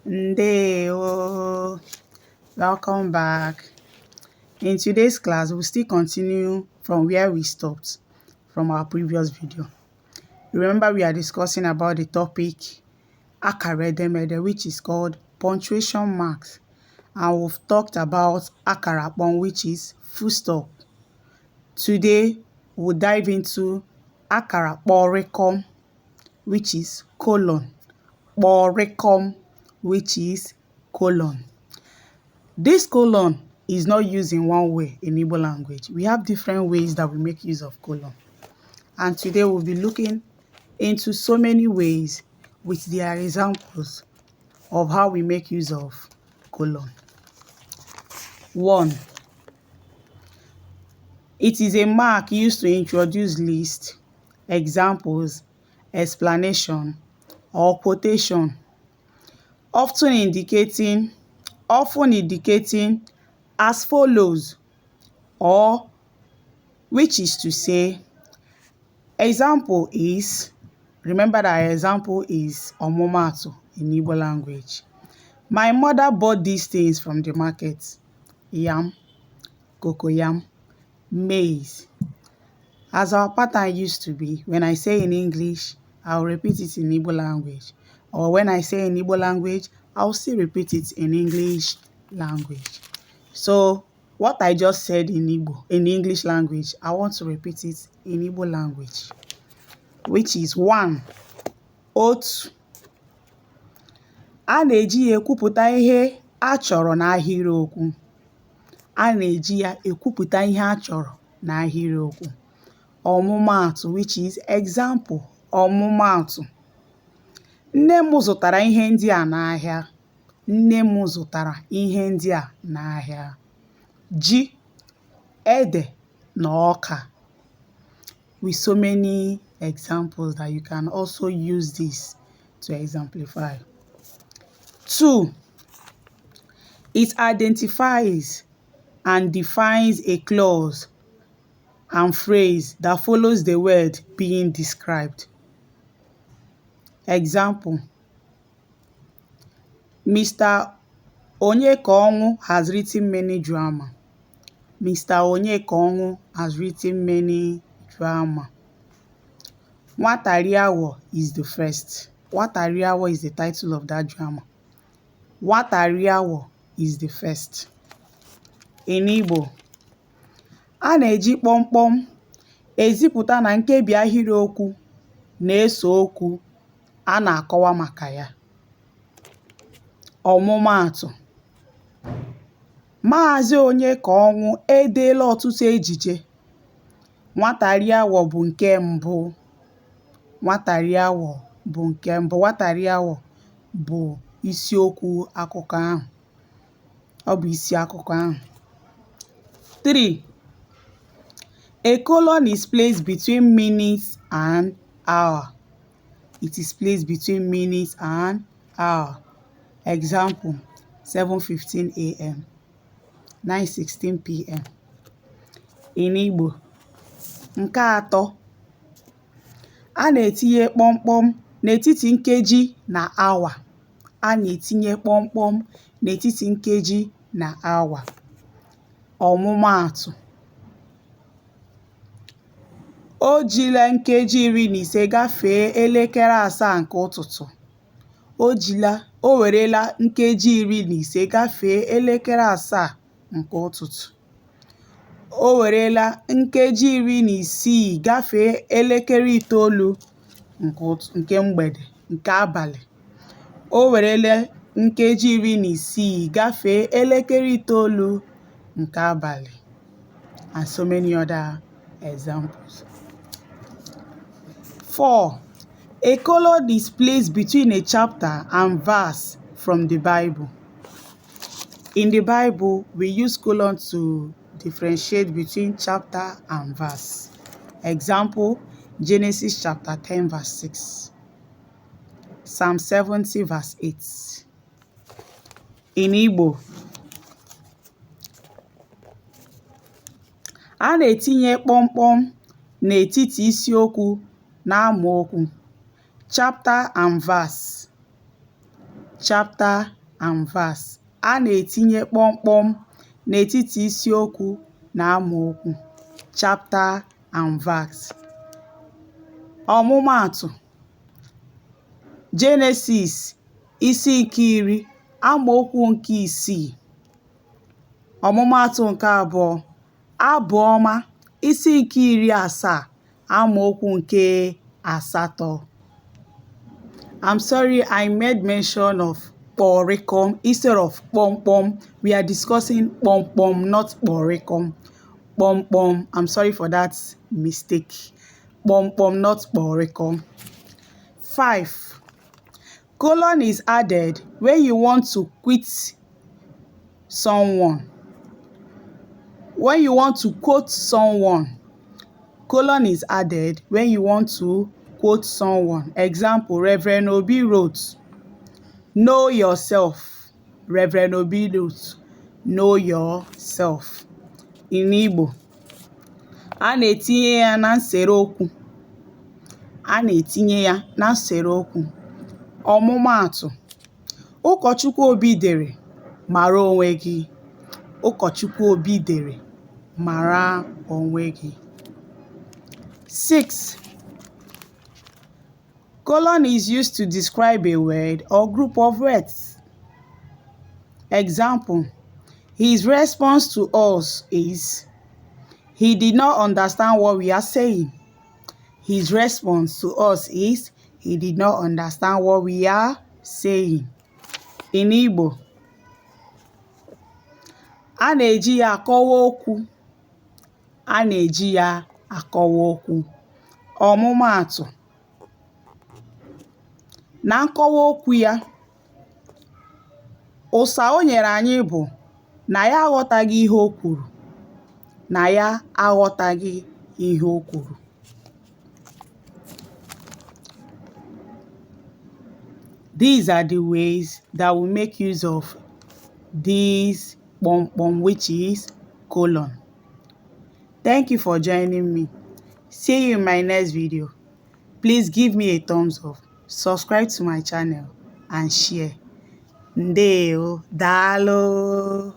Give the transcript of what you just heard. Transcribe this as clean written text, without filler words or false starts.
Ndewo. Welcome back. In today's class, we'll still continue from where we stopped from our previous video. Remember, we are discussing about the topic Akara Edemede, which is called punctuation marks. And we've talked about Akara Akpon, which is full stop. Today, we'll dive into Akara Akpon, which is colon. Akpon, which is colon. This colon is not used in one way in Igbo language. We have different ways that we make use of colon. And today we'll be looking into so many ways with their examples of how we make use of colon. 1. It is a mark used to introduce list, examples, explanation, or quotation, often indicating as follows, or which is to say, example is, remember that example is omumatu in Igbo language. My mother bought these things from the market: yam, cocoyam, maize. As our pattern used to be, when I say in English, I'll repeat it in Igbo language. Or when I say in Igbo language, I'll still repeat it in English language. So what I just said in English language, I want to repeat it in Igbo language, which is 1. Otu. A na-eji ya ekwupụta ihe a chọrọ n'ahịrịokwu. A na-eji ya ekwupụta ihe a chọrọ n'ahịrịokwu. Ọmụmaatụ, which is example. Ọmụmaatụ: nne m zụtara ihe ndị a n'ahịa. Nne m zụtara ihe ndị a n'ahịa. Ji, ede, na ọka. With so many examples that you can also use this to exemplify. 2. It identifies and defines a clause and phrase that follows the word being described. Example: Mr. Onyekonwu has written many drama. Mr. Onyekonwu has written many drama. Nwatariawo is the first. Nwatariawo is the title of that drama. Nwatariawo is the first. In Igbo, a na-eji kpọmkpọm ezipụta na nkebi ahịrịokwu na-eso okwu a na-akọwa maka ya. Ọmụmaatụ: Maazị Onyekonwu edeela ọtụtụ ejije. Nwatariawo bụ nke mbụ. Nwatariawo bụ nke mbụ. Nwatariawo bụ isiokwu akụkọ ahụ. Ọ bụ isi akụkọ ahụ. 3. A colon is placed between minutes and hour. It is placed between minutes and hour. Example: 7:15 a.m. 9:16 p.m. In Igbo. Nke 3. A na-etinye kpọmkpọm n'etiti nkeji na awa. A na-etinye kpọmkpọm n'etiti nkeji na awa. Ọmụmaatụ: O jila nkeji 15 gafee elekere 7 nke ụtụtụ. O werela nkeji 15 gafee elekere 7 nke ụtụtụ. O werela nkeji 16 gafee elekere 9 nke mgbede, nke abalị. O werela nkeji 16 gafee elekere 9 nke abalị. And so many other examples. 4. A colon is placed between a chapter and verse from the Bible. In the Bible, we use colon to differentiate between chapter and verse. Example: Genesis chapter 10 verse 6. Psalm 70 verse 8. In Igbo, a na-etinye kpọmkpọm n'etiti isiokwu na amaokwu. Chapter and verse. chapter and verse. A na-etinye kpọmkpọm n'etiti isiokwu na amaokwu. Chapter and verse. Ọmụmaatụ: Genesis isi nke 10 amaokwu nke 6. Ọmụmaatụ nke abụọ: Abụ Ọma isi nke 70 amaokwu nke 8. I'm sorry I made mention of kpọrịkọm instead of kpọmkpọm. We are discussing kpọmkpọm, not kpọrịkọm. Kpọmkpọm. I'm sorry for that mistake. Kpọmkpọm, not kpọrịkọm. 5. Colon is added when you want to quote someone. When you want to quote someone, colon is added when you want to quote someone. Example, Reverend Obi wrote, "Know yourself." Reverend Obi wrote, "Know yourself." In Igbo, a na-etinye ya na nsere okwu. A na-etinye ya na nsere okwu. Ọmụmaatụ: Ụkọchukwu Obi dere, "Mara onwe gị." Ụkọchukwu Obi dere, "Mara onwe gị." 6. Colon is used to describe a word or group of words. Example, his response to us is, "He did not understand what we are saying." His response to us is, "He did not understand what we are saying." In Igbo, a na-eji ya akọwa okwu. A na-eji ya akọwa okwu. Ọmụmaatụ: Na nkọwa okwu ya, ụsa o nyere anyị bụ na ya aghọtaghị ihe o kwuru. Na ya aghọtaghị ihe o kwuru. These are the ways that we make use of this kpọmkpọm, which is colon. Thank you for joining me. See you in my next video. Please give me a thumbs up, subscribe to my channel, and share. Ndewo, daalụ.